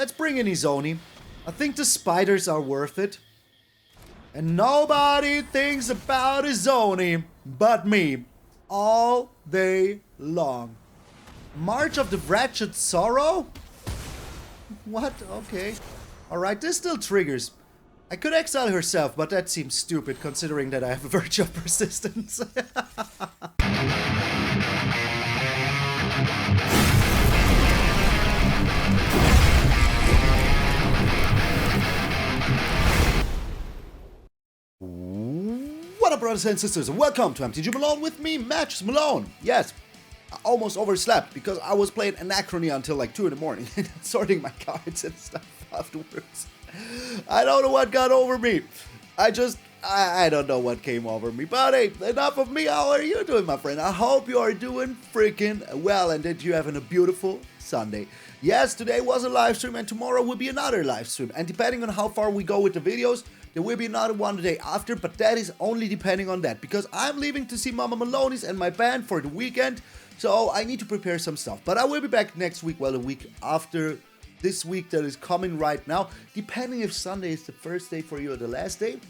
Let's bring in Izoni. I think the spiders are worth it. And nobody thinks about Izoni but me. All day long. March of the Wretched Sorrow? What? Okay. Alright, this still triggers. I could exile herself, but that seems stupid considering that I have a Virtue of Persistence. What up, brothers and sisters, and welcome to MTG Malone with me, MtgA Malone. Yes, I almost overslept because I was playing Anachrony until like 2 in the morning, sorting my cards and stuff afterwards. I don't know what got over me. I don't know what came over me. But hey, enough of me. How are you doing, my friend? I hope you are doing freaking well and that you're having a beautiful Sunday. Yes, today was a live stream and tomorrow will be another live stream. And depending on how far we go with the videos, there will be another one the day after, but that is only depending on that. Because I'm leaving to see Mama Maloney's and my band for the weekend, so I need to prepare some stuff. But I will be back next week, well, the week after this week that is coming right now. Depending if Sunday is the first day for you or the last day,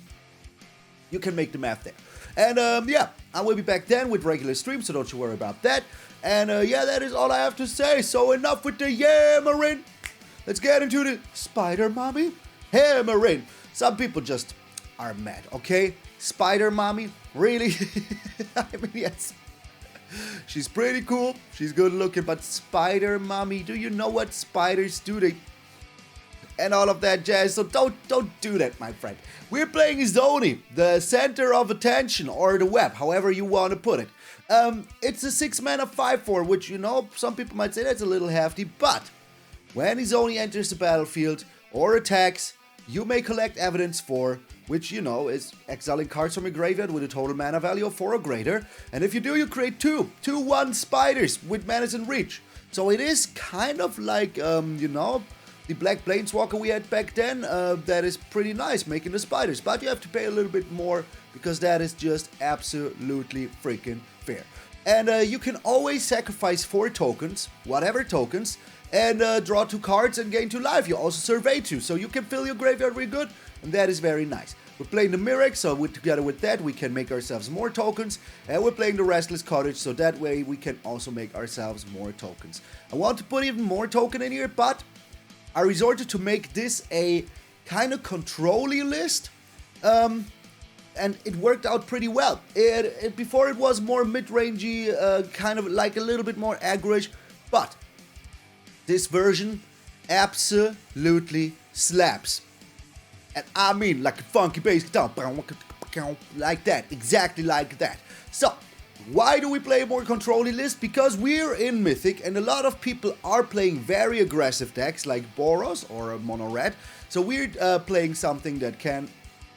you can make the math there. And yeah, I will be back then with regular streams, so don't you worry about that. And yeah, that is all I have to say. So enough with the yammering. Let's get into the SPIDERMOMMY hammering. Some people just are mad, okay? SPIDERMOMMY, really? I mean, yes. She's pretty cool, she's good looking, but SPIDERMOMMY, do you know what spiders do? And all of that jazz, so don't do that, my friend. We're playing Izoni, the center of attention, or the web, however you want to put it. It's a 6-mana 5/4, which, you know, some people might say that's a little hefty, but when Izoni enters the battlefield or attacks, you may collect evidence for, which, you know, is exiling cards from your graveyard with a total mana value of 4 or greater. And if you do, you create 2/1 spiders with Menace and Reach. So it is kind of like, you know, the Black Planeswalker we had back then. That is pretty nice, making the spiders. But you have to pay a little bit more because that is just absolutely freaking fair. And you can always sacrifice 4 tokens, whatever tokens, and draw 2 cards and gain 2 life. You also survey 2, so you can fill your graveyard really good, and that is very nice. We're playing the Mirrex, so together with that we can make ourselves more tokens, and we're playing the Restless Cottage, so that way we can also make ourselves more tokens. I want to put even more token in here, but I resorted to make this a kind of control-y list, and it worked out pretty well. Before it was more mid-rangey, kind of like a little bit more aggro-ish, but this version absolutely slaps. And I mean like a funky bass guitar, like that, exactly like that. So, why do we play a more control-y list? Because we're in Mythic and a lot of people are playing very aggressive decks like Boros or Mono Red. So we're playing something that can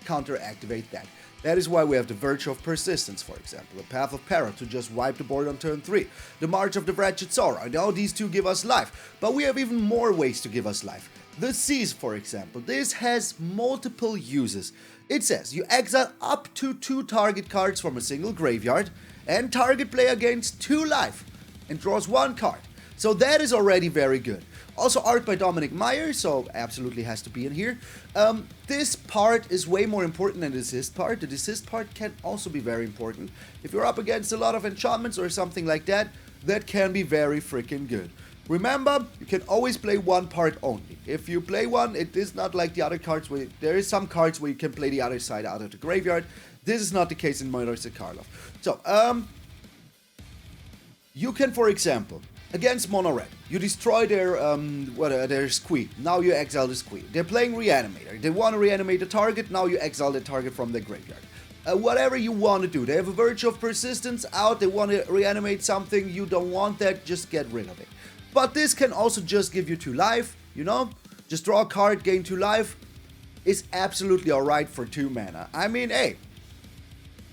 counter-activate that. That is why we have the Virtue of Persistence, for example, the Path of Peril to just wipe the board on turn 3, the March of the Wretched Sorrow. I know these two give us life, but we have even more ways to give us life. The Seas, for example, this has multiple uses. It says you exile up to 2 target cards from a single graveyard, and target player gains 2 life and draws 1 card. So that is already very good. Also art by Dominic Meyer, so absolutely has to be in here. This part is way more important than the Desist part. The Desist part can also be very important. If you're up against a lot of enchantments or something like that, that can be very freaking good. Remember, you can always play 1 part only. If you play one, it is not like the other cards where there is some cards where you can play the other side out of the graveyard. This is not the case in Mirrex and Karlov. So, you can, for example, against Mono Red, you destroy their Squee. Now you exile the Squee. They're playing Reanimator. They want to reanimate the target. Now you exile the target from the graveyard. Whatever you want to do. They have a Virtue of Persistence out. They want to reanimate something. You don't want that. Just get rid of it. But this can also just give you 2 life. You know, just draw a card, gain 2 life. Is absolutely alright for 2 mana. I mean, hey,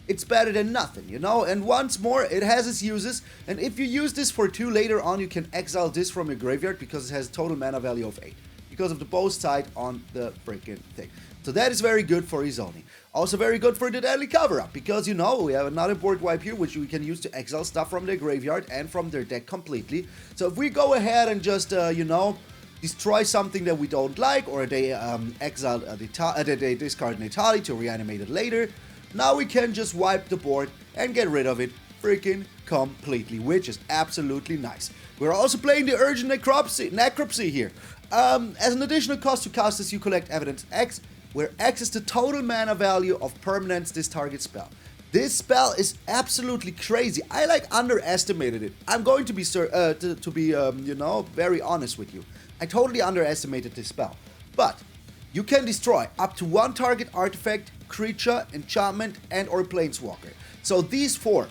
it's better than nothing, you know? And once more, it has its uses. And if you use this for 2 later on, you can exile this from your graveyard because it has total mana value of 8. Because of the both side on the freaking thing. So that is very good for Izoni. Also very good for the Deadly Cover-Up. Because, you know, we have another board wipe here, which we can use to exile stuff from their graveyard and from their deck completely. So if we go ahead and just, you know, destroy something that we don't like, or they exile they discard Natali to reanimate it later. Now we can just wipe the board and get rid of it freaking completely, which is absolutely nice. We're also playing the Urgent Necropsy here. As an additional cost to cast this, you collect evidence X, where X is the total mana value of permanents this target spell. This spell is absolutely crazy. I underestimated it. I'm going to be you know, very honest with you. I totally underestimated this spell. But you can destroy up to one target artifact, creature, enchantment, and or planeswalker. So these four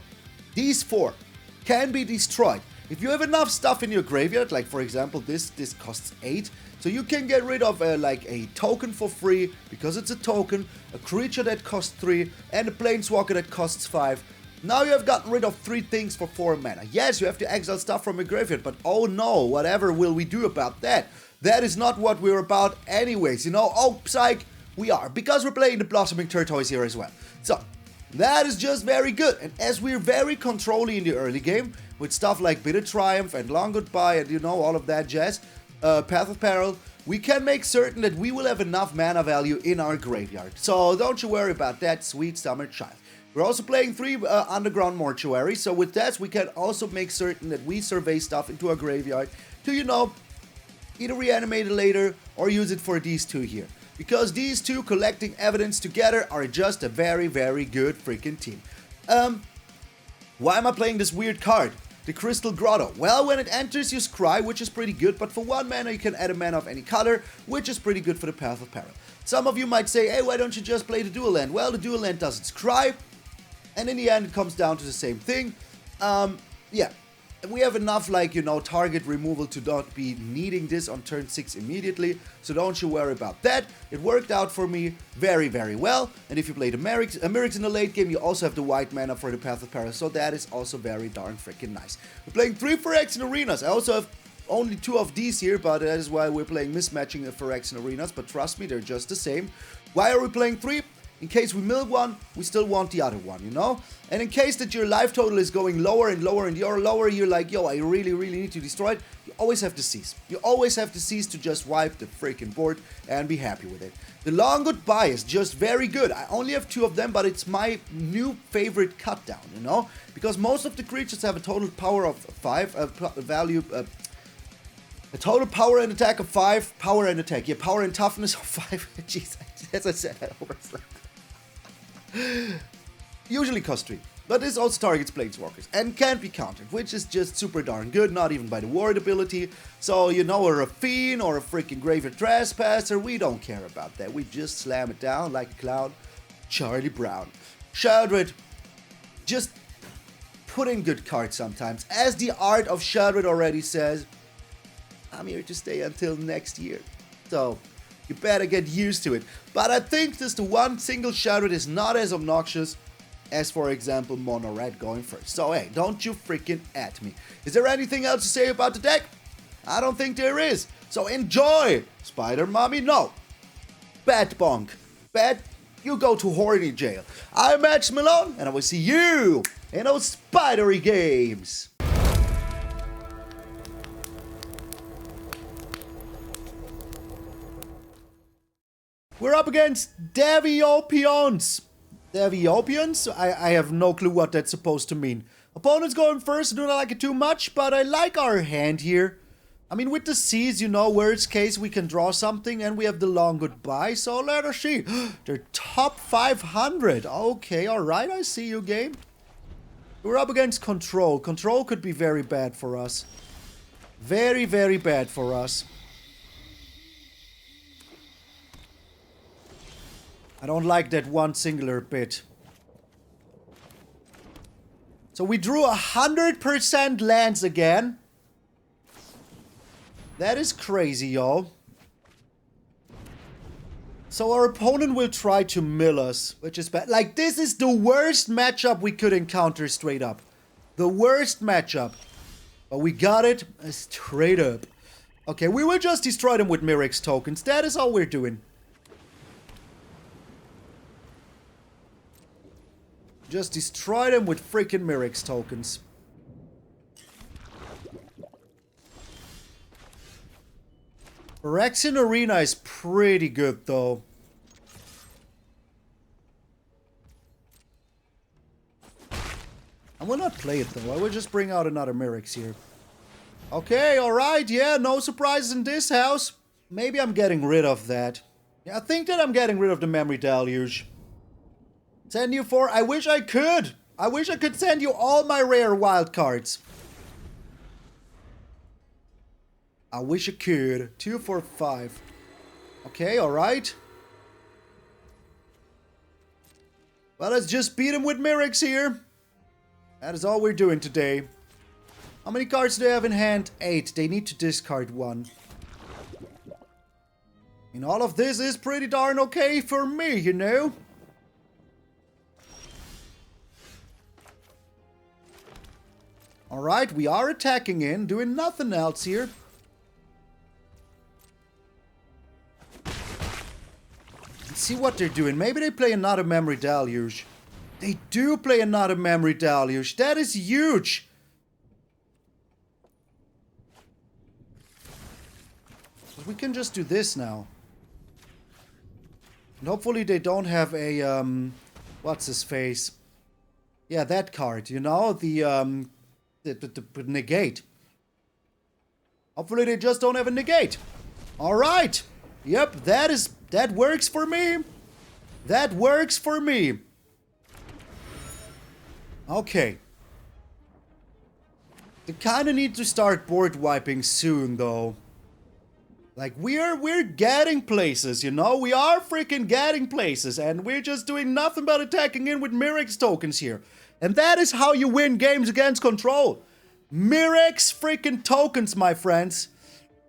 can be destroyed. If you have enough stuff in your graveyard, like for example this costs 8, so you can get rid of a token for free, because it's a token, a creature that costs 3, and a planeswalker that costs 5. Now you have gotten rid of 3 things for 4 mana. Yes, you have to exile stuff from your graveyard, but oh no, whatever will we do about that? That is not what we're about anyways, you know? Oh, psych, we are, because we're playing the Blossoming Tortoise here as well. So, that is just very good, and as we're very controlly in the early game, with stuff like Bitter Triumph and Long Goodbye and you know, all of that jazz, Path of Peril, we can make certain that we will have enough mana value in our graveyard. So don't you worry about that, sweet summer child. We're also playing 3 Underground Mortuary, so with that we can also make certain that we survey stuff into our graveyard to, you know, either reanimate it later or use it for these 2 here. Because these 2 collecting evidence together are just a very, very good freaking team. Why am I playing this weird card? The Crystal Grotto. Well, when it enters, you scry, which is pretty good, but for 1 mana you can add a mana of any color, which is pretty good for the Path of Peril. Some of you might say, hey, why don't you just play the dual land? Well, the dual land doesn't scry, and in the end it comes down to the same thing. Yeah. We have enough, like, you know, target removal to not be needing this on turn 6 immediately, so don't you worry about that. It worked out for me very, very well, and if you play the Mirrex in the late game, you also have the white mana for the Path of Peril, so that is also very darn freaking nice. We're playing 3 Phyrexian Arenas. I also have only 2 of these here, but that is why we're playing mismatching the Phyrexian Arenas, but trust me, they're just the same. Why are we playing 3? In case we mill one, we still want the other one, you know? And in case that your life total is going lower and lower and you're like, yo, I really, really need to destroy it, you always have to cease. You always have to cease to just wipe the freaking board and be happy with it. The Long Goodbye is just very good. I only have 2 of them, but it's my new favorite cut down, you know? Because most of the creatures have a total power of 5, a total power and attack of 5, power and attack. Yeah, power and toughness of 5. Jeez, as I said, I overslept. Usually cost 3, but this also targets planeswalkers and can't be countered, which is just super darn good, not even by the ward ability. So, you know, we're a fiend or a freaking graveyard trespasser, we don't care about that. We just slam it down like a clown. Charlie Brown. Sheoldred, just put in good cards sometimes. As the art of Sheoldred already says, I'm here to stay until next year. So, you better get used to it. But I think just the one single Sheoldred is not as obnoxious as, for example, Mono Red going first. So hey, don't you freaking at me. Is there anything else to say about the deck? I don't think there is. So enjoy! SpiderMommy, no. Bad bonk. Bad, you go to horny jail. I'm MtgA Malone, and I will see you in those Spidery Games. We're up against Deviopions. Deviopions? I have no clue what that's supposed to mean. Opponent's going first, I do not like it too much, but I like our hand here. I mean, with the C's, you know, worst case, we can draw something, and we have the Long Goodbye, so let us see. They're top 500. Okay, alright, I see you, game. We're up against Control. Control could be very bad for us. Very, very bad for us. I don't like that one singular bit. So we drew 100% lands again. That is crazy, yo. So our opponent will try to mill us, which is bad. Like, this is the worst matchup we could encounter straight up. The worst matchup. But we got it straight up. Okay, we will just destroy them with Mirrex tokens. That is all we're doing. Just destroy them with freaking Mirrex tokens. Phyrexian Arena is pretty good, though. I will not play it, though. I will just bring out another Mirrex here. Okay, alright, yeah, no surprises in this house. Maybe I'm getting rid of that. Yeah, I think that I'm getting rid of the Memory Deluge. Send you 4. I wish I could. I wish I could send you all my rare wild cards. I wish I could. 2, 4, 5. Okay, alright. Well, let's just beat him with Mirrex here. That is all we're doing today. How many cards do they have in hand? 8. They need to discard 1. And all of this is pretty darn okay for me, you know? Alright, we are attacking in, doing nothing else here. Let's see what they're doing. Maybe they play another Memory Deluge. They do play another Memory Deluge. That is huge. But we can just do this now. And hopefully they don't have a, what's his face? Yeah, that card, you know? The negate. Hopefully they just don't have a negate. Alright. Yep, that works for me. That works for me. Okay. They kinda need to start board wiping soon, though. Like, we're getting places, you know? We are freaking getting places, and we're just doing nothing but attacking in with Mirrex tokens here. And that is how you win games against control. Mirrex freaking tokens, my friends.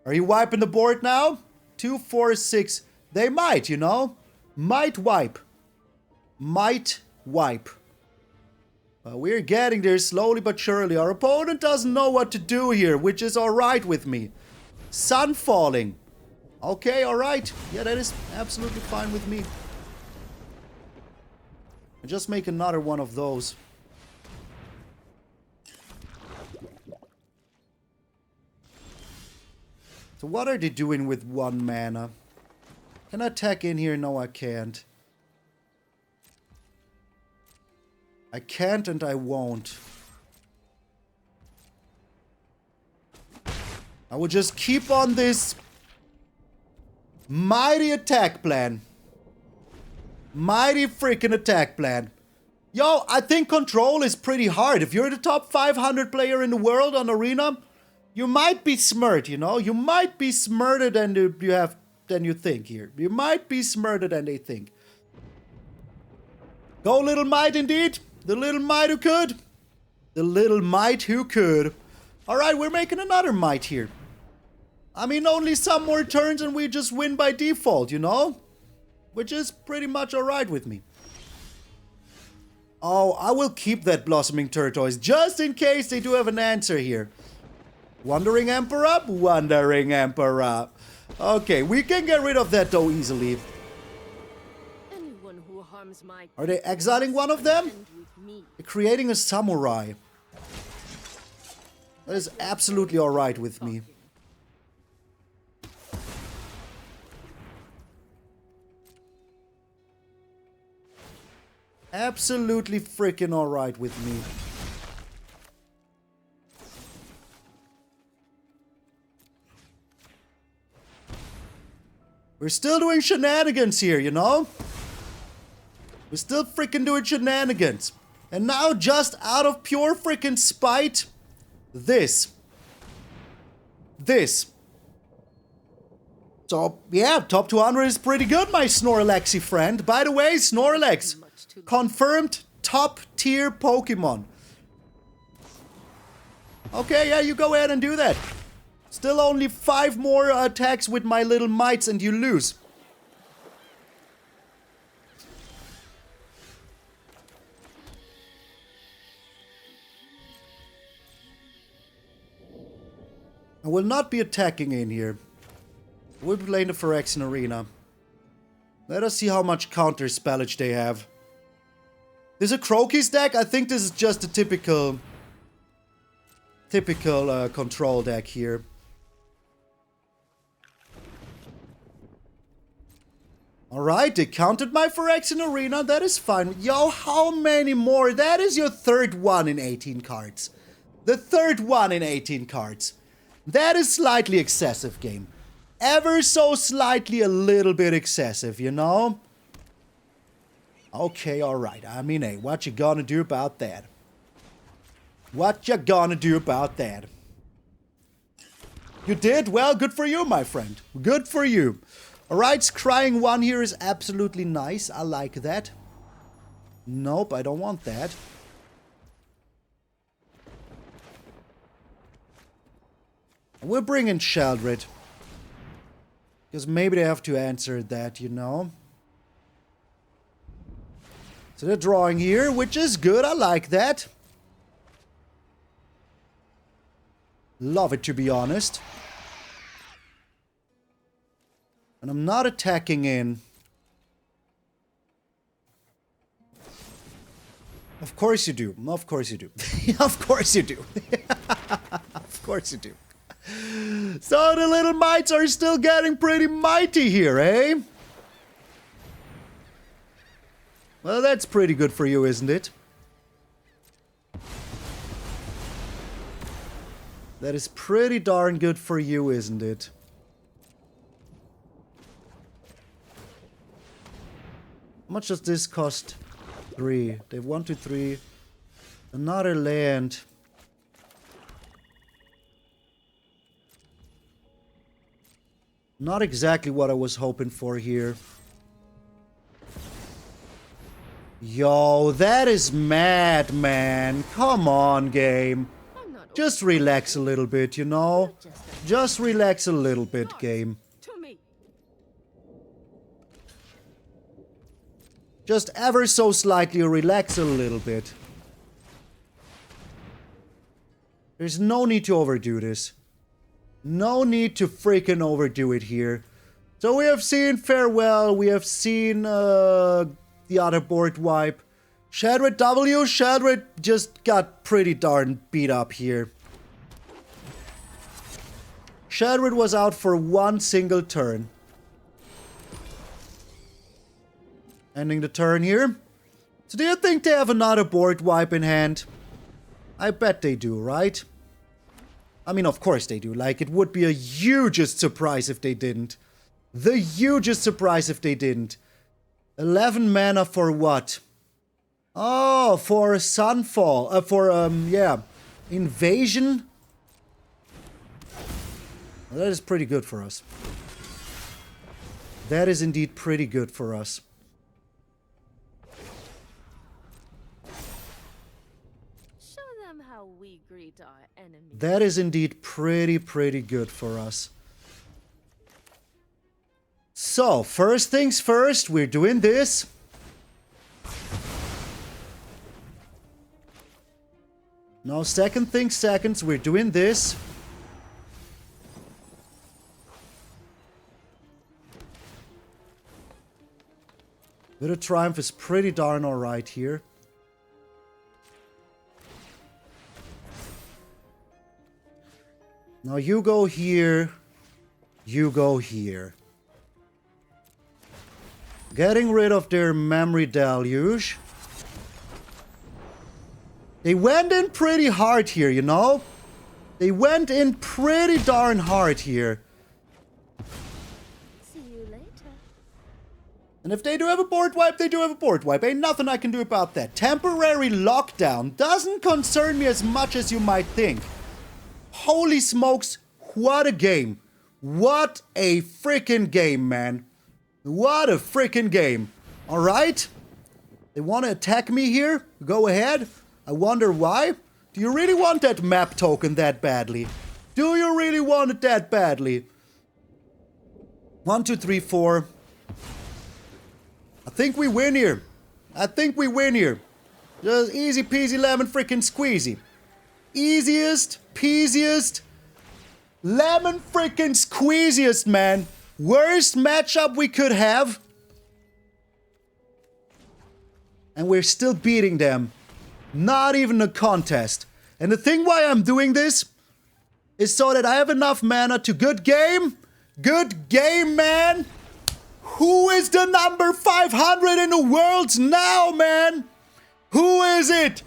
Are you wiping the board now? 2, 4, 6. They might, you know? Might wipe. Might wipe. We're getting there slowly but surely. Our opponent doesn't know what to do here, which is alright with me. Sun falling. Okay, alright. Yeah, that is absolutely fine with me. I'll just make another one of those. So what are they doing with 1 mana? Can I attack in here? No, I can't. I can't and I won't. I will just keep on this mighty attack plan. Mighty freaking attack plan. Yo, I think control is pretty hard. If you're the top 500 player in the world on Arena, you might be smart, you know? You might be smarter than you think here. You might be smarter than they think. Go little mite indeed. The little mite who could. The little mite who could. Alright, we're making another mite here. I mean, only some more turns and we just win by default, you know? Which is pretty much alright with me. Oh, I will keep that Blossoming Tortoise just in case they do have an answer here. Wandering Emperor? Wandering Emperor. Okay, we can get rid of that though easily. Are they exiling one of them? They're creating a samurai. That is absolutely alright with me. Absolutely freaking alright with me. We're still doing shenanigans here, you know? We're still freaking doing shenanigans. And now, just out of pure freaking spite, this. So, yeah, top 200 is pretty good, my Snorlaxy friend. By the way, Snorlax, confirmed top tier Pokemon. Okay, yeah, you go ahead and do that. Still only 5 more attacks with my little mites and you lose. I will not be attacking in here. We'll be playing the Phyrexian Arena. Let us see how much counter spellage they have. This is a Croaky's deck? I think this is just a typical control deck here. Alright, they counted my Phyrexian Arena, that is fine. Yo, how many more? That is your third one in 18 cards. The third one in 18 cards. That is slightly excessive, game. Ever so slightly a little bit excessive, you know? Okay, alright. I mean, hey, what you gonna do about that? What you gonna do about that? You did? Well, good for you, my friend. Good for you. Alright, scrying 1 here is absolutely nice. I like that. Nope, I don't want that. We're bringing Sheoldred. Because maybe they have to answer that, you know. So they're drawing here, which is good. I like that. Love it, to be honest. And I'm not attacking in. Of course you do. Of course you do. Of course you do. Of course you do. So the little mites are still getting pretty mighty here, eh? Well, that's pretty good for you, isn't it? That is pretty darn good for you, isn't it? How much does this cost? 3. They have 1, 2, 3. Another land. Not exactly what I was hoping for here. Yo, that is mad, man. Come on, game. Just relax a little bit, you know? Just relax a little bit, game. Just ever so slightly relax a little bit. There's no need to overdo this. No need to freaking overdo it here. So we have seen Farewell. We have seen the other board wipe. Sheoldred W. Sheoldred just got pretty darn beat up here. Sheoldred was out for 1 single turn. Ending the turn here. So do you think they have another board wipe in hand? I bet they do, right? I mean, of course they do. Like, it would be a hugest surprise if they didn't. The hugest surprise if they didn't. 11 mana for what? Oh, for Sunfall. Yeah. Invasion? Well, that is pretty good for us. That is indeed pretty good for us. We greet our enemies. That is indeed pretty good for us. So, first things first, we're doing this. Now, second things second, we're doing this. Bit of Triumph is pretty darn alright here. Now you go here, you go here. Getting rid of their memory deluge. They went in pretty hard here, you know? They went in pretty darn hard here. See you later. And if they do have a board wipe, they do have a board wipe. Ain't nothing I can do about that. Temporary lockdown doesn't concern me as much as you might think. Holy smokes, what a game. What a freaking game, man. What a freaking game. Alright? They want to attack me here? Go ahead. I wonder why. Do you really want that map token that badly? Do you really want it that badly? 1, 2, 3, 4. I think we win here. I think we win here. Just easy peasy lemon freaking squeezy. Easiest, peasiest, lemon freaking squeeziest, man. Worst matchup we could have. And we're still beating them. Not even a contest. And the thing why I'm doing this is so that I have enough mana to good game. Good game, man. Who is the number 500 in the world now, man? Who is it?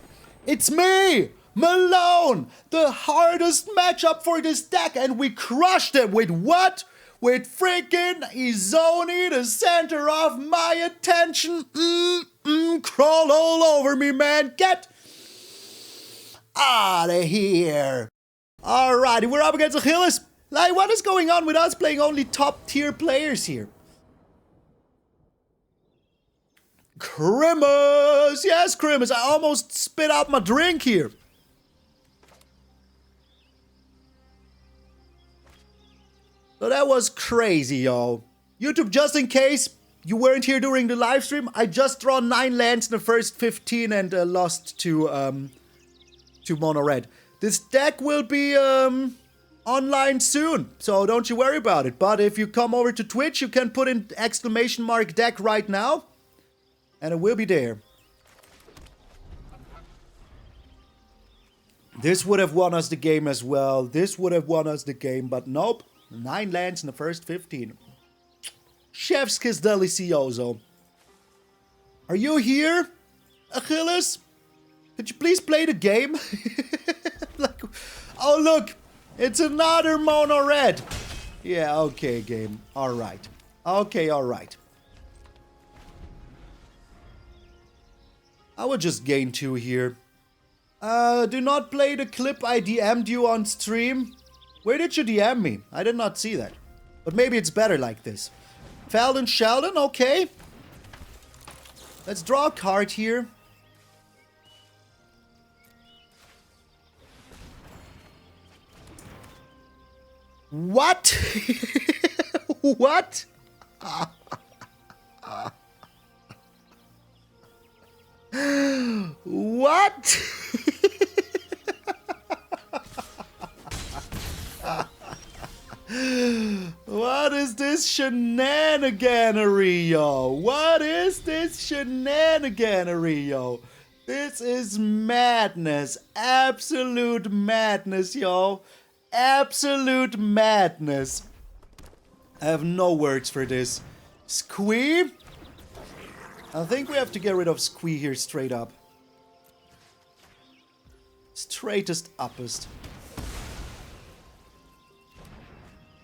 It's me, Malone. The hardest matchup for this deck, and we crushed them with what? With freaking Izoni, the center of my attention. Crawl all over me, man. Get out of here. Alrighty, we're up against Achilles. Like, what is going on with us playing only top tier players here? Grimace! Yes, Grimace, I almost spit out my drink here. So that was crazy, yo. YouTube, just in case you weren't here during the live stream, I just drawn 9 lands in the first 15 and lost to Mono Red. This deck will be online soon, so don't you worry about it. But if you come over to Twitch, you can put in !deck right now, and it will be there. This would have won us the game as well. This would have won us the game, but nope. 9 lands in the first 15. Chef's kiss delicioso. Are you here, Achilles? Could you please play the game? Like, oh look, it's another mono red. Yeah, okay, game. Alright. Okay, alright. I will just gain 2 here. Do not play the clip I DM'd you on stream. Where did you DM me? I did not see that. But maybe it's better like this. Sheldon, okay. Let's draw a card here. What? What? What? What is this shenaniganery, yo? What is this shenaniganery, yo? This is madness. Absolute madness, yo. Absolute madness. I have no words for this. Squee? I think we have to get rid of Squee here straight up. Straightest uppest.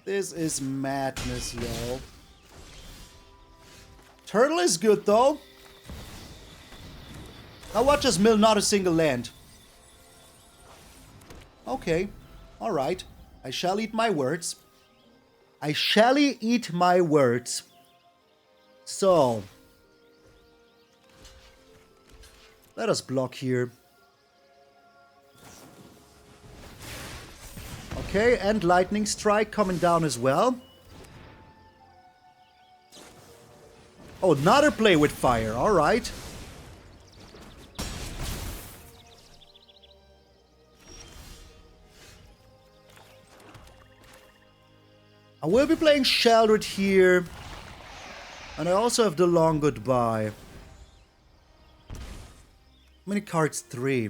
This is madness, yo. Turtle is good, though. Now watch us mill not a single land. Okay. Alright. I shall eat my words. I shall eat my words. So. Let us block here. Okay, and Lightning Strike coming down as well. Oh, another play with fire. Alright. I will be playing Sheoldred here. And I also have the Long Goodbye. How many cards? 3.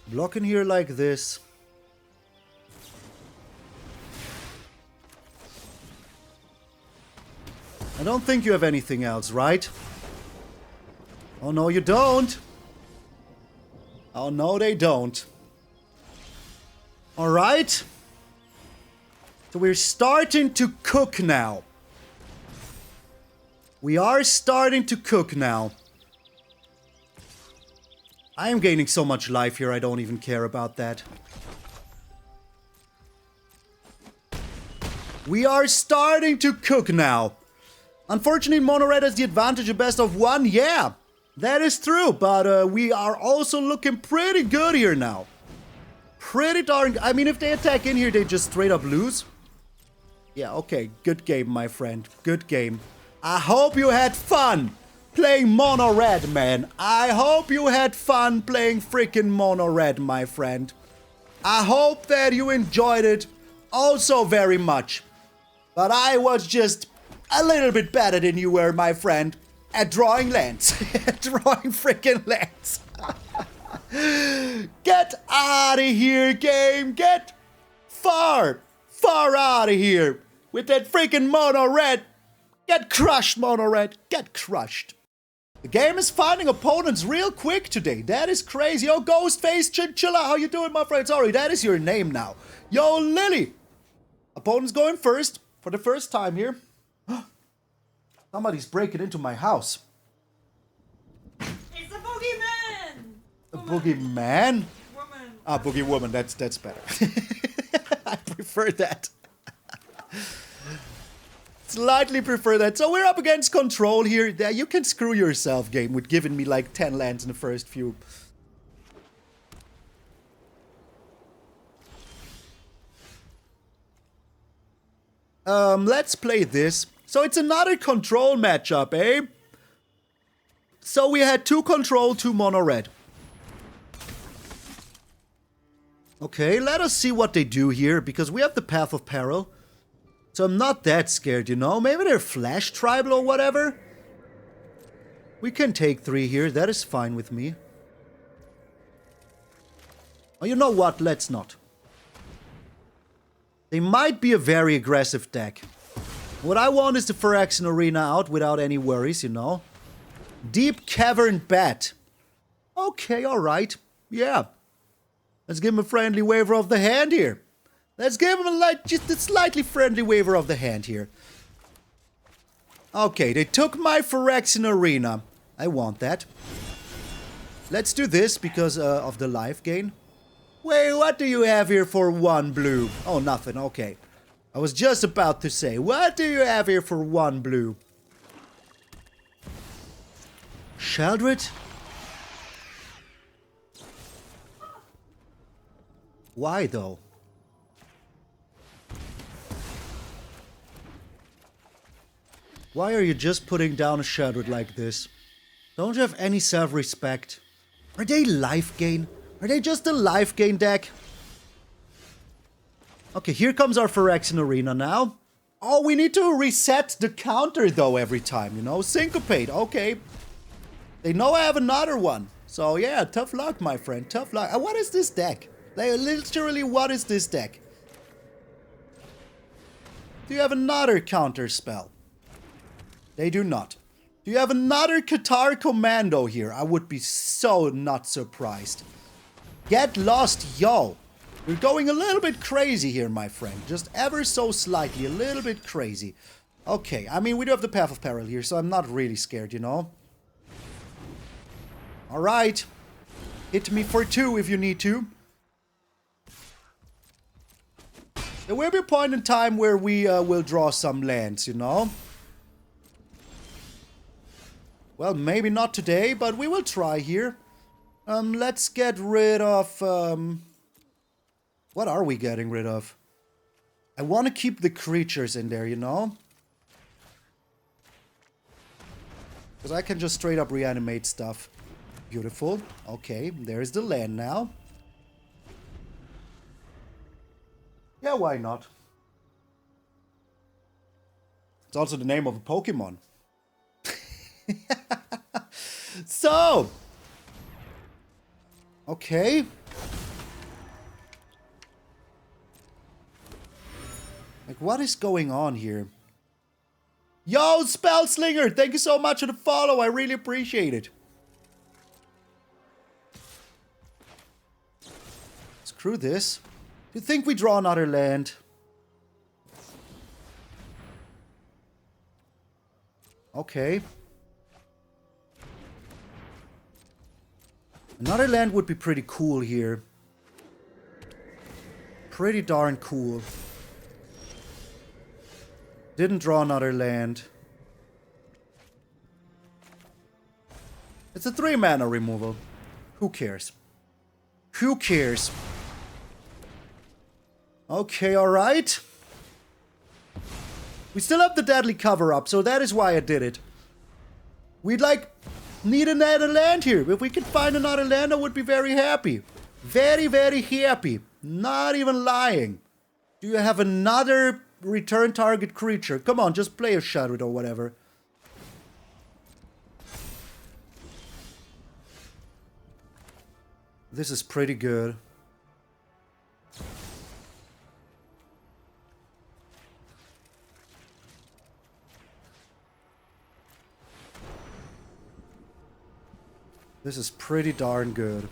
Blocking here like this. I don't think you have anything else, right? Oh no, you don't. Oh no, they don't. Alright. So we're starting to cook now. We are starting to cook now. I am gaining so much life here, I don't even care about that. We are starting to cook now. Unfortunately, Mono Red has the advantage of best of 1. Yeah, that is true. But we are also looking pretty good here now. Pretty darn... I mean, if they attack in here, they just straight up lose. Yeah, okay. Good game, my friend. Good game. I hope you had fun playing Mono Red, man. I hope you had fun playing freaking Mono Red, my friend. I hope that you enjoyed it also very much. But I was just a little bit better than you were, my friend, at drawing lands. Drawing freaking lands. Get out of here, game. Get Far out of here with that freaking mono red. Get crushed, mono red. Get crushed. The game is finding opponents real quick today. That is crazy. Yo, Ghostface Chinchilla, how you doing, my friend? Sorry, that is your name now. Yo, Lily. Opponent's going first for the first time here. Somebody's breaking into my house. It's a boogeyman! A boogeyman? Woman. Ah, boogie woman. That's better. I prefer that. Slightly prefer that. So we're up against Control here. Yeah, you can screw yourself, game, with giving me like 10 lands in the first few. Let's play this. So it's another Control matchup, eh? So we had 2 Control, 2 mono red. Okay, let us see what they do here, because we have the Path of Peril. So I'm not that scared, you know? Maybe they're Flash Tribal or whatever? We can take 3 here, that is fine with me. Oh, you know what? Let's not. They might be a very aggressive deck. What I want is the Phyrexian Arena out without any worries, you know? Deep Cavern Bat. Okay, alright. Yeah. Let's give him a friendly waiver of the hand here. Let's give him just a slightly friendly waiver of the hand here. Okay, they took my Phyrexian Arena. I want that. Let's do this because of the life gain. Wait, what do you have here for 1 blue? Oh, nothing. Okay. I was just about to say, what do you have here for 1 blue? Sheoldred? Why though? Why are you just putting down a Sheoldred like this? Don't you have any self-respect? Are they life gain? Are they just a life gain deck? Okay, here comes our Phyrexian Arena now. Oh, we need to reset the counter though every time, you know? Syncopate, okay. They know I have another one. So yeah, tough luck, my friend, tough luck. What is this deck? Like, literally, what is this deck? Do you have another counter spell? They do not. Do you have another Qatar Commando here? I would be so not surprised. Get lost, yo. You're going a little bit crazy here, my friend. Just ever so slightly, a little bit crazy. Okay, I mean, we do have the Path of Peril here, so I'm not really scared, you know? Alright. Hit me for 2 if you need to. There will be a point in time where we will draw some lands, you know? Well, maybe not today, but we will try here. Let's get rid of... What are we getting rid of? I want to keep the creatures in there, you know? Because I can just straight up reanimate stuff. Beautiful. Okay, there's the land now. Yeah, why not? It's also the name of a Pokemon. So. Okay. Like, what is going on here? Yo, Spellslinger! Thank you so much for the follow. I really appreciate it. Screw this. Do you think we draw another land? Okay. Another land would be pretty cool here. Pretty darn cool. Didn't draw another land. It's a 3-mana removal. Who cares? Who cares? Okay, alright. We still have the deadly cover-up, so that is why I did it. We'd need another land here. If we could find another land, I would be very happy. Very, very happy. Not even lying. Do you have another return target creature? Come on, just play a Sheoldred or whatever. This is pretty good. This is pretty darn good.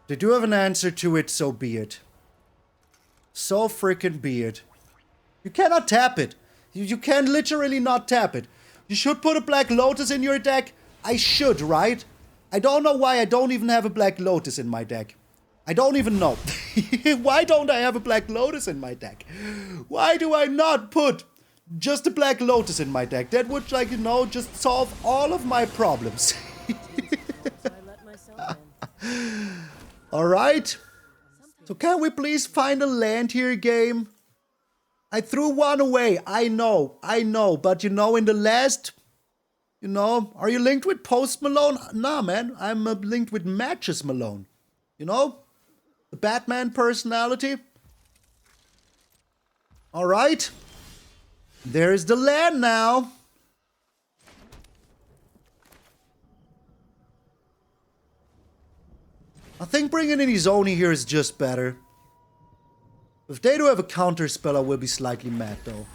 They do have an answer to it, so be it. So freaking be it. You cannot tap it. You can literally not tap it. You should put a Black Lotus in your deck. I should, right? I don't know why I don't even have a Black Lotus in my deck. I don't even know. Why don't I have a Black Lotus in my deck? Why do I not put just a Black Lotus in my deck? That would, like, you know, just solve all of my problems. Alright. So can we please find a land here, game? I threw one away. I know. But, you know, in the last... You know, are you linked with Post Malone? Nah, man. I'm linked with Matches Malone. You know? The Batman personality. Alright. There's the land now. I think bringing in Izoni here is just better. If they do have a counter spell, I will be slightly mad though.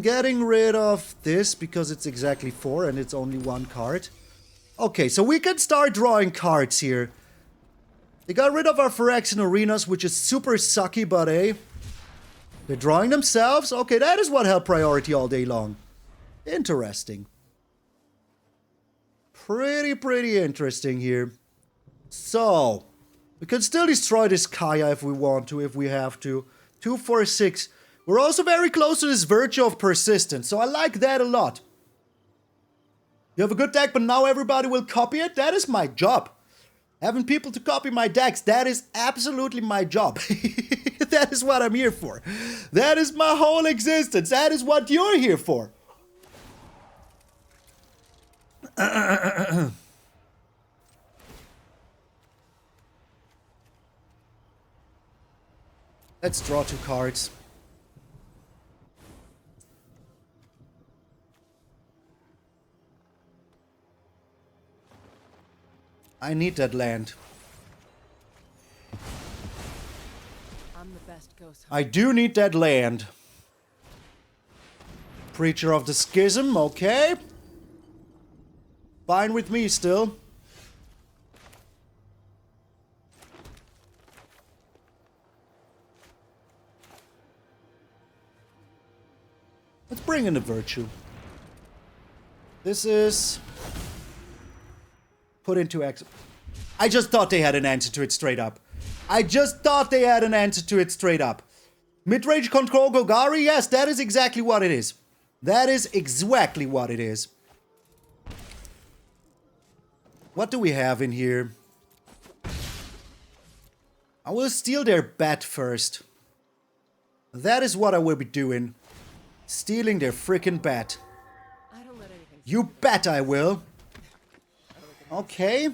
Getting rid of this because it's exactly 4 and it's only 1 card. Okay, so we can start drawing cards here. They got rid of our Phyrexian Arenas, which is super sucky, but hey. They're drawing themselves? Okay, that is what held priority all day long. Interesting. Pretty interesting here. So, we can still destroy this Kaya if we want to, if we have to. 2, 4, 6. We're also very close to this Virtue of Persistence, so I like that a lot. You have a good deck, but now everybody will copy it? That is my job. Having people to copy my decks, that is absolutely my job. That is what I'm here for. That is my whole existence. That is what you're here for. Let's draw 2 cards. I need that land. I'm the best ghost. I do need that land. Preacher of the Schism, okay. Fine with me still. Let's bring in the Virtue. This is... put into X. I just thought they had an answer to it straight up. Mid-range control GOLGARI? Yes, that is exactly what it is. What do we have in here? I will steal their bat first. That is what I will be doing. Stealing their freaking bat. You bet I will. Okay.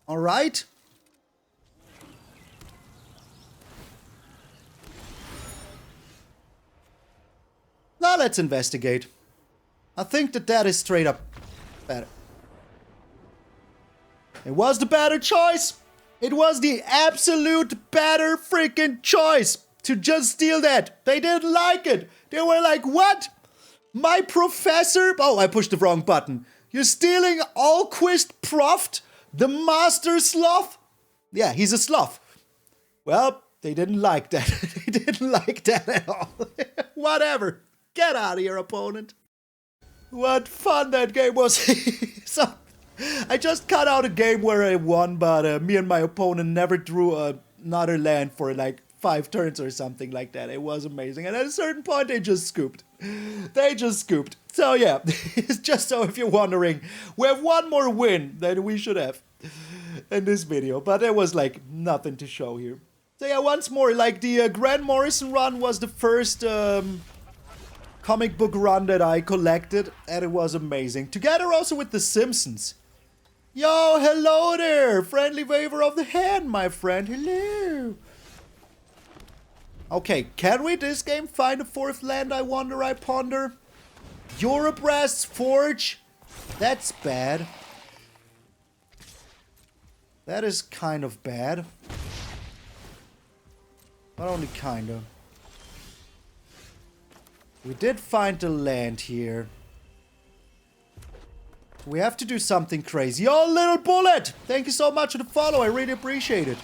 Alright. Now let's investigate. I think that is straight up better. It was the better choice. It was the absolute better freaking choice to just steal that. They didn't like it. They were like, what? My professor? Oh, I pushed the wrong button. You're stealing Alquist Proft, the master sloth? Yeah, he's a sloth. Well, they didn't like that. They didn't like that at all. Whatever. Get out of here, opponent. What fun that game was. So, I just cut out a game where I won, but me and my opponent never drew another land for like 5 turns or something like that. It was amazing. And at a certain point, they just scooped. So yeah, it's just so if you're wondering, we have one more win than we should have in this video. But there was like nothing to show here. So yeah, once more, like the Grant Morrison run was the first comic book run that I collected. And it was amazing. Together also with The Simpsons. Yo, hello there. Friendly waiver of the hand, my friend. Hello. Okay, can we this game find a 4th land, I wonder, I ponder? Eurobrass Forge? That's bad. That is kind of bad. But only kinda. We did find the land here. We have to do something crazy. Oh, little bullet! Thank you so much for the follow. I really appreciate it.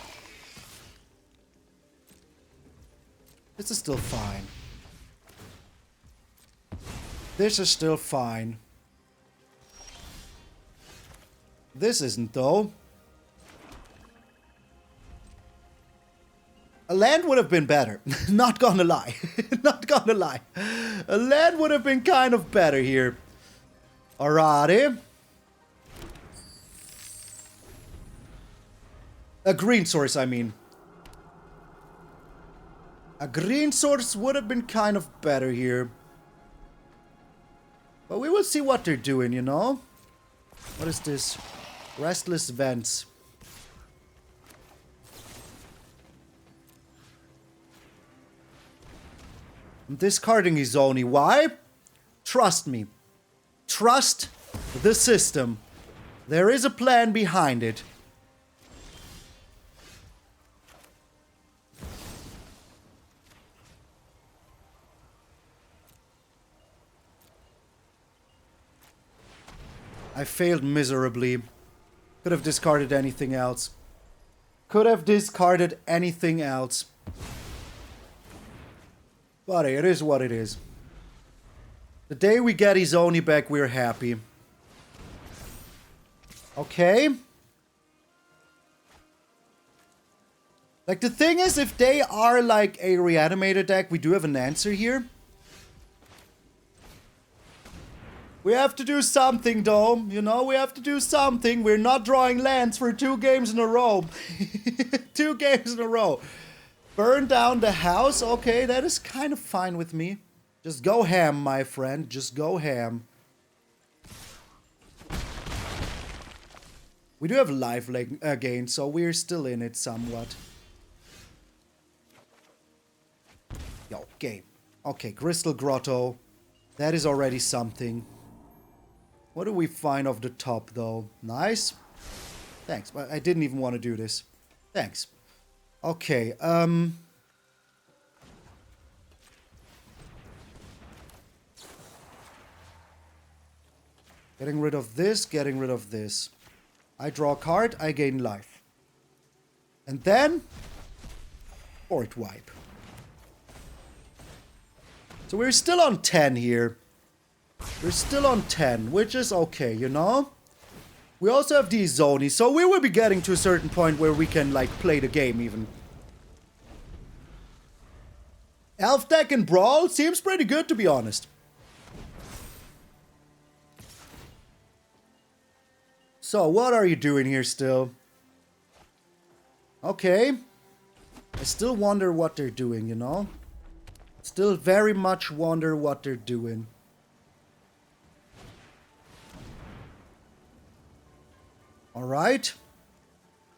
This is still fine. This is still fine. This isn't, though. A land would have been better. Not gonna lie. Not gonna lie. A land would have been kind of better here. Alrighty. A green source, I mean. A green source would have been kind of better here. But we will see what they're doing, you know? What is this? Restless Vents. I'm discarding Izoni. Why? Trust me. Trust the system. There is a plan behind it. I failed miserably. Could have discarded anything else. Could have discarded anything else. But it is what it is. The day we get Izoni back, we're happy. Okay. Like, the thing is, if they are like a reanimator deck, we do have an answer here. We have to do something, though. You know, we have to do something. We're not drawing lands for 2 games in a row. 2 games in a row. Burn down the house. Okay, that is kind of fine with me. Just go ham, my friend. Just go ham. We do have life gain, so we're still in it somewhat. Yo, game. Okay, Crystal Grotto. That is already something. What do we find off the top, though? Nice. Thanks, but I didn't even want to do this. Thanks. Okay, getting rid of this, getting rid of this. I draw a card, I gain life. And then... board wipe. So we're still on 10 here. We're still on 10, which is okay, you know? We also have the Izoni, so we will be getting to a certain point where we can, like, play the game even. Elf deck and Brawl seems pretty good, to be honest. So, what are you doing here still? Okay. I still wonder what they're doing, you know? Still very much wonder what they're doing. Alright.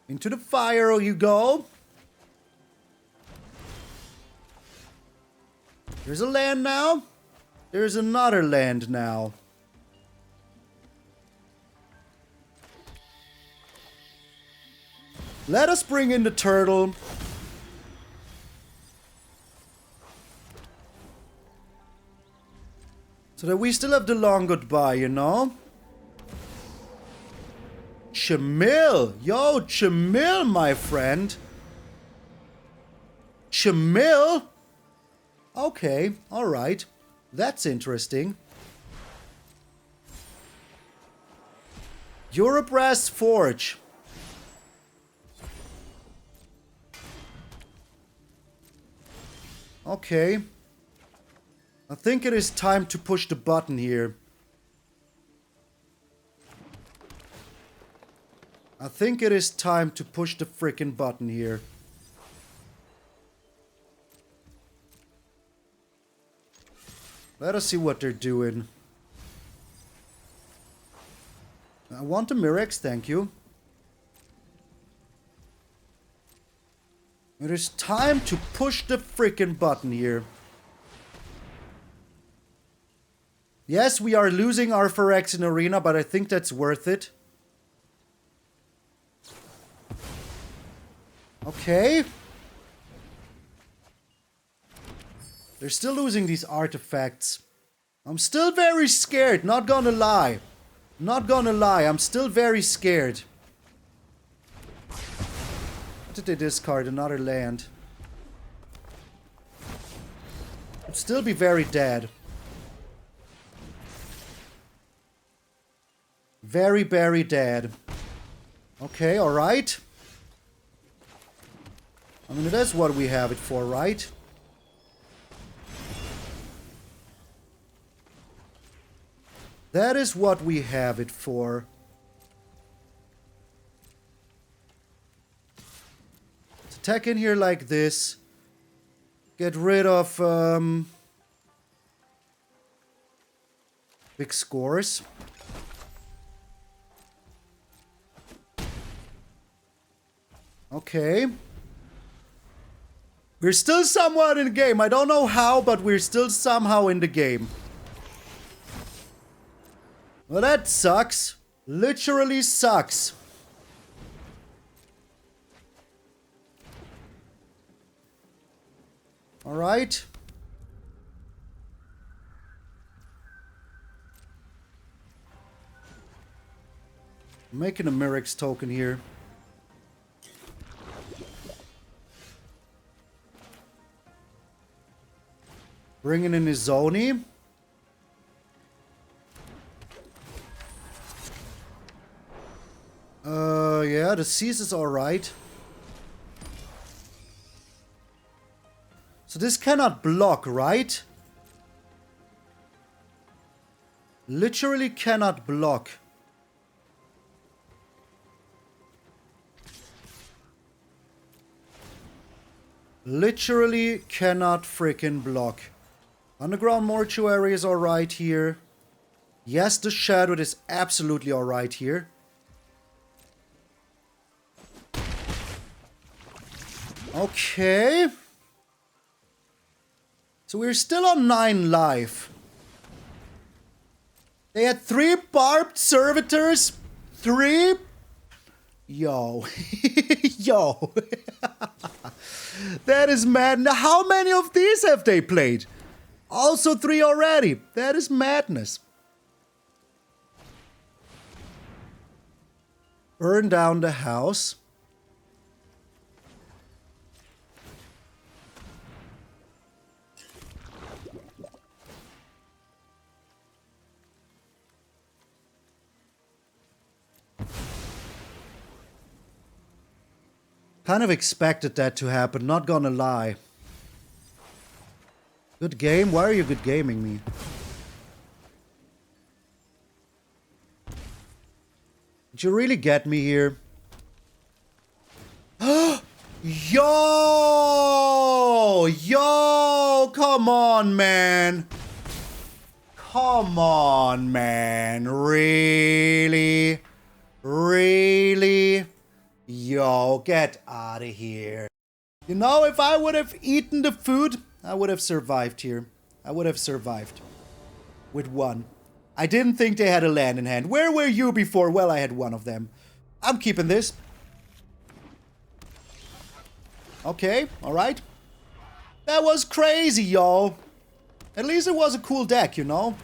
Into the fire you go. There's a land now. There's another land now. Let us bring in the turtle. So that we still have the long goodbye, you know? Chamil! Yo, Chamil, my friend. Chamil? Okay, alright. That's interesting. Eurobrass Forge. Okay. I think it is time to push the button here. I think it is time to push the frickin' button here. Let us see what they're doing. I want a Mirrex, thank you. It is time to push the frickin' button here. Yes, we are losing our Phyrexian Arena, but I think that's worth it. Okay. They're still losing these artifacts. I'm still very scared, not gonna lie. Not gonna lie, I'm still very scared. What did they discard? Another land. I'd still be very dead. Very, very dead. Okay, alright. I mean, that's what we have it for, right? That is what we have it for. Let's attack in here like this. Get rid of big scores. Okay. We're still somewhat in the game. I don't know how, but we're still somehow in the game. Well, that sucks. Literally sucks. Alright. I'm making a Mirrex token here. Bringing in Izoni. Yeah, the Cease is alright. So this cannot block, right? Literally cannot block. Literally cannot freaking block. Underground Mortuary is alright here. Yes, the Shadow is absolutely alright here. Okay. So we're still on 9 life. They had 3 barbed servitors. 3? Yo. Yo. That is mad. Now, how many of these have they played? Also 3 already. That is madness. Burn down the house. Kind of expected that to happen, not gonna lie. Good game? Why are you good gaming me? Did you really get me here? Yo! Yo! Come on, man! Come on, man. Really? Really? Yo, get out of here. You know, if I would have eaten the food, I would have survived here. I would have survived. With 1. I didn't think they had a land in hand. Where were you before? Well, I had 1 of them. I'm keeping this. Okay, alright. That was crazy, yo. At least it was a cool deck, you know?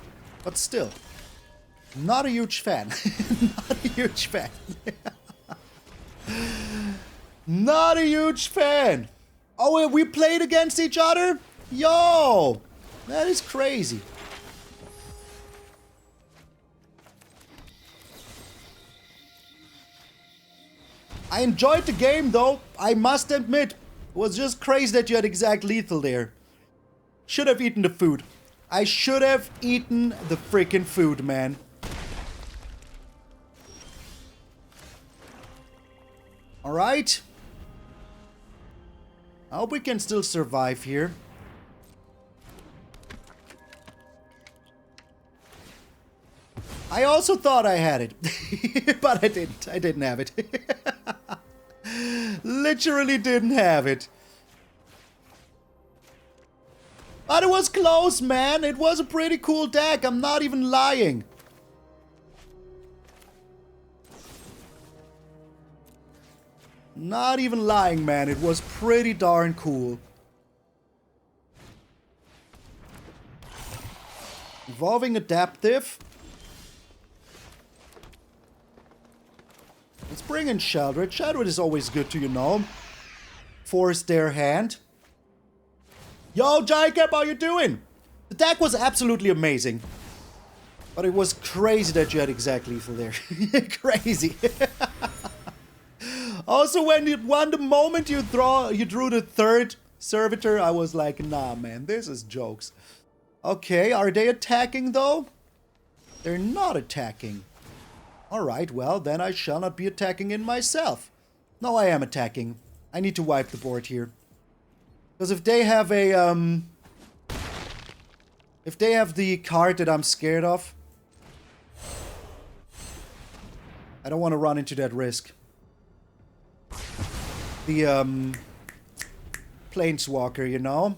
But still. Not a huge fan. Not a huge fan. Not a huge fan. Oh, we played against each other? Yo! That is crazy. I enjoyed the game, though. I must admit. It was just crazy that you had exact lethal there. Should have eaten the food. I should have eaten the freaking food, man. Alright. I hope we can still survive here. I also thought I had it. But I didn't. I didn't have it. Literally didn't have it. But it was close, man. It was a pretty cool deck. I'm not even lying. Not even lying, man. It was pretty darn cool. Evolving Adaptive. Let's bring in Sheoldred. Sheoldred is always good to, you know, force their hand. Yo, Jacob, how you doing? The deck was absolutely amazing. But it was crazy that you had exact lethal there. Crazy. Also, when you won, the moment you drew the third servitor, I was like, nah, man, this is jokes. Okay, are they attacking, though? They're not attacking. Alright, well, then I shall not be attacking in myself. No, I am attacking. I need to wipe the board here. Because if they have a, if they have the card that I'm scared of, I don't want to run into that risk. The, Planeswalker, you know?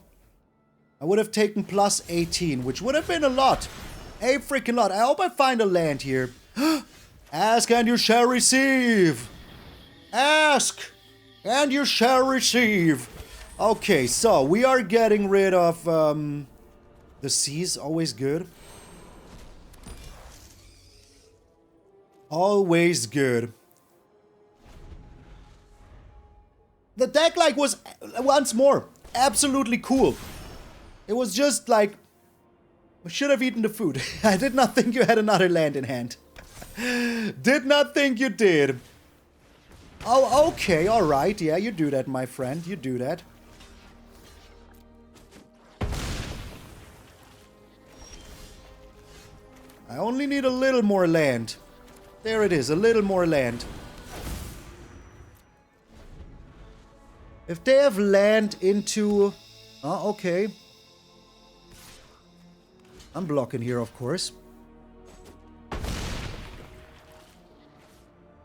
I would have taken plus 18, which would have been a lot. A freaking lot. I hope I find a land here. Ask and you shall receive. Ask and you shall receive. Okay, so we are getting rid of, the seas. Always good. Always good. The deck, like, was, once more, absolutely cool. It was just, like, I should have eaten the food. I did not think you had another land in hand. Did not think you did. Oh, okay, alright. Yeah, you do that, my friend. You do that. I only need a little more land. There it is, a little more land. If they have land into... Oh, okay. I'm blocking here, of course.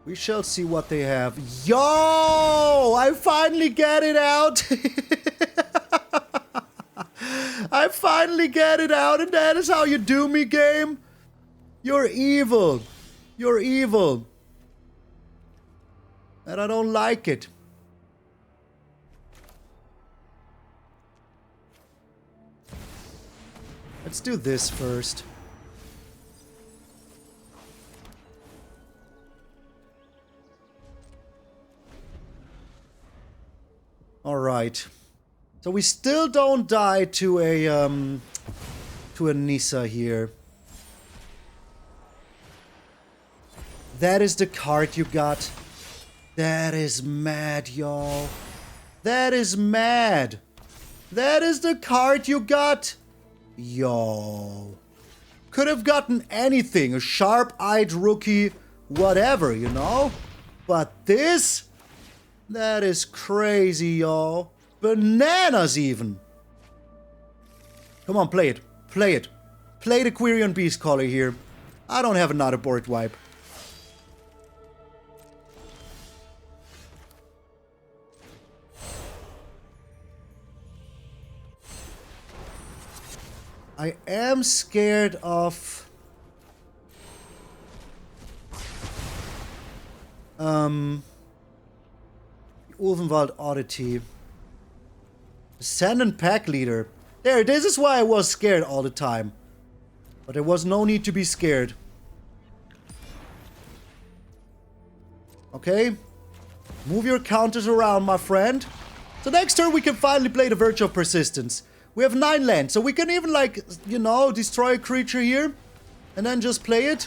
We shall see what they have. Yo! I finally get it out! I finally get it out, and that is how you do me, game. You're evil. You're evil. And I don't like it. Let's do this first. Alright. So we still don't die to a Nissa here. That is the card you got. That is mad, y'all. That is mad. That is the card you got. Yo. Could have gotten anything. A sharp-eyed rookie. Whatever, you know? But this? That is crazy, y'all. Bananas, even. Come on, play it. Play it. Play the Quirion Beastcaller here. I don't have another board wipe. I am scared of... Ulvenwald Oddity. Ascendant Pack Leader. There, this is why I was scared all the time. But there was no need to be scared. Okay? Move your counters around, my friend. So next turn we can finally play the Virtue of Persistence. We have 9 lands, so we can even, like, you know, destroy a creature here. And then just play it.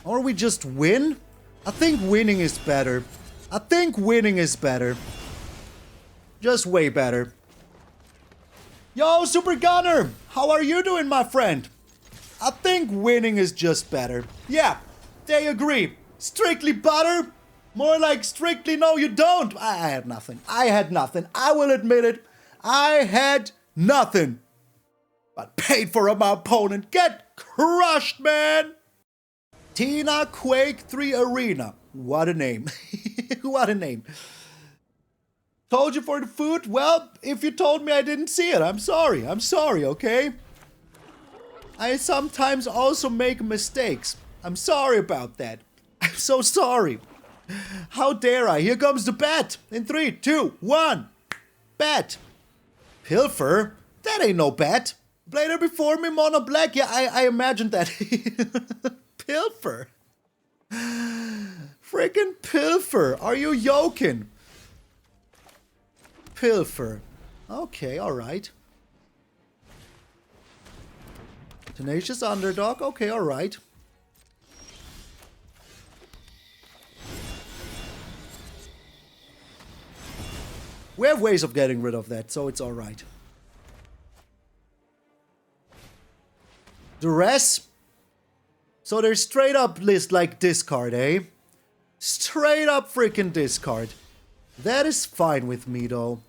Or we just win. I think winning is better. I think winning is better. Just way better. Yo, Super Gunner! How are you doing, my friend? I think winning is just better. Yeah, they agree. Strictly butter? More like strictly no you don't. I had nothing. I had nothing. I will admit it. I had nothing. But paid for my opponent. Get crushed, man! Tina Quake 3 Arena. What a name. What a name. Told you for the food? Well, if you told me I didn't see it, I'm sorry. I'm sorry, okay? I sometimes also make mistakes. I'm sorry about that. I'm so sorry. How dare I? Here comes the bet. In 3, 2, 1. Bet. Pilfer? That ain't no bet. Played her before me, mono black. Yeah, I imagined that. Pilfer. Freaking Pilfer. Are you joking? Pilfer. Okay, alright. Tenacious Underdog. Okay, alright. We have ways of getting rid of that, so it's alright. Duress. So they're straight up list like discard, eh? Straight up freaking discard. That is fine with me, though.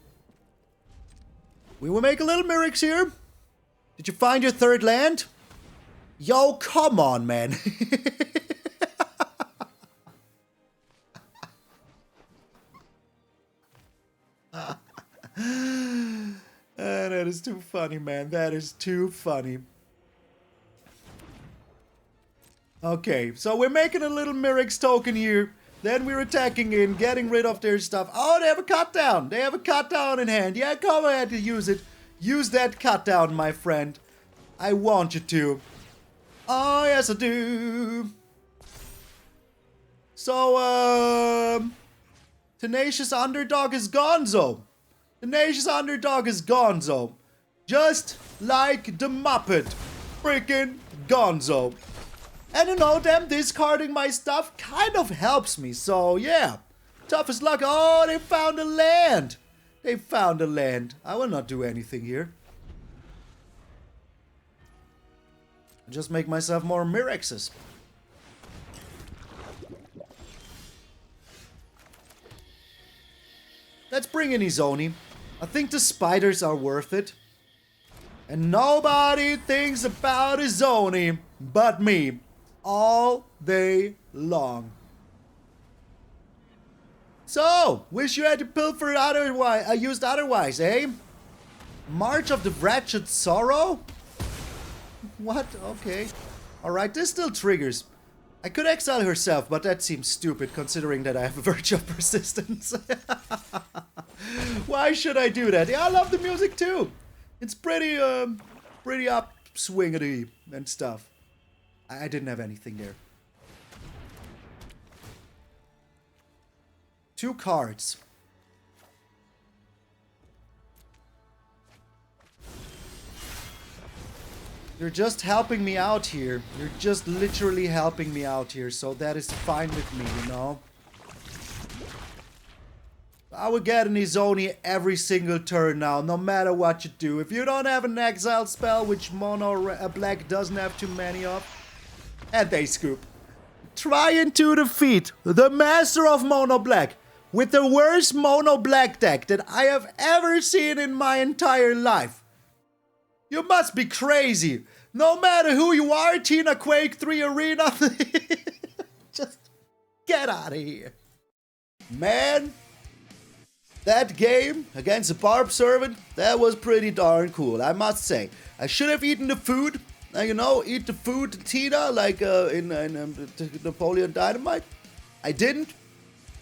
We will make a little Mirrex here. Did you find your third land? Yo, come on, man. That is too funny, man. That is too funny. Okay, so we're making a little Mirrex token here. Then we're attacking in, getting rid of their stuff. Oh, they have a cut down. They have a cut down in hand. Yeah, come ahead and use it. Use that cut down, my friend. I want you to. Oh, yes, I do. So, Tenacious Underdog is gonzo. Tenacious Underdog is gonzo. Just like the Muppet. Freaking gonzo. And you know, them discarding my stuff kind of helps me. So, yeah. Tough as luck. Oh, they found a land. They found a land. I will not do anything here. Just make myself more Mirrexes. Let's bring in Izoni. I think the spiders are worth it. And nobody thinks about Izoni but me. All day long. So, wish you had to pilfer otherwise, used otherwise, eh? March of the Wretched Sorrow? What? Okay. Alright, this still triggers. I could exile herself, but that seems stupid considering that I have a Virtue of Persistence. Why should I do that? Yeah, I love the music too. It's pretty upswingity and stuff. I didn't have anything there. 2 cards. You're just helping me out here. You're just literally helping me out here, so that is fine with me, you know? I will get an Izoni every single turn now, no matter what you do. If you don't have an exile spell, which mono black doesn't have too many of, and they scoop. Trying to defeat the master of mono black with the worst mono black deck that I have ever seen in my entire life. You must be crazy. No matter who you are, Tina Quake 3 Arena. Just get out of here. Man, that game against the Barb Servant, that was pretty darn cool, I must say. I should have eaten the food. You know, eat the food, Tina, like in Napoleon Dynamite. I didn't.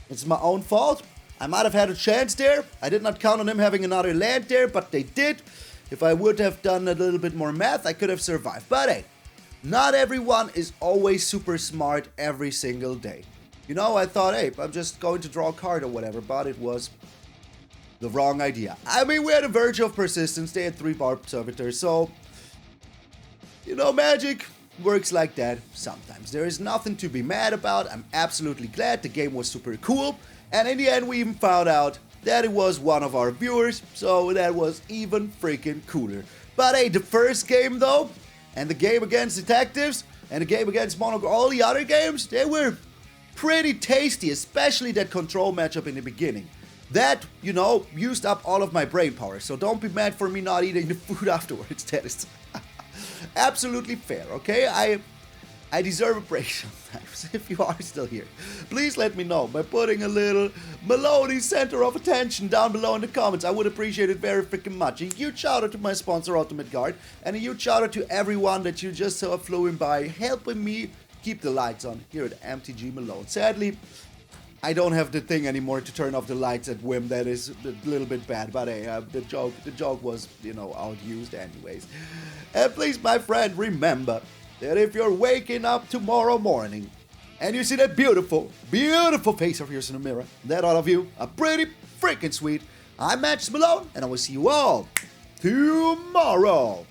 It's my own fault. I might have had a chance there. I did not count on them having another land there, but they did. If I would have done a little bit more math, I could have survived. But hey, not everyone is always super smart every single day. You know, I thought, hey, I'm just going to draw a card or whatever, but it was the wrong idea. I mean, we had a Virtue of Persistence. They had 3 Barb Servitors, so... You know, Magic works like that sometimes. There is nothing to be mad about. I'm absolutely glad. The game was super cool. And in the end, we even found out that it was one of our viewers. So that was even freaking cooler. But hey, the first game though, and the game against Detectives, and the game against Mono, all the other games, they were pretty tasty. Especially that control matchup in the beginning. That, you know, used up all of my brain power. So don't be mad for me not eating the food afterwards. That is... absolutely fair, okay? I deserve a break sometimes. If you are still here, please let me know by putting a little Maloney center of attention down below in the comments. I would appreciate it very freaking much. A huge shout out to my sponsor Ultimate Guard, and a huge shout out to everyone that you just saw flowing by, helping me keep the lights on here at MTG Malone. Sadly, I don't have the thing anymore to turn off the lights at whim. That is a little bit bad, but hey, the joke was, you know, outused anyways. And please, my friend, remember that if you're waking up tomorrow morning and you see that beautiful, beautiful face of yours in the mirror, that all of you are pretty freaking sweet. I'm MtgA Malone, and I will see you all tomorrow.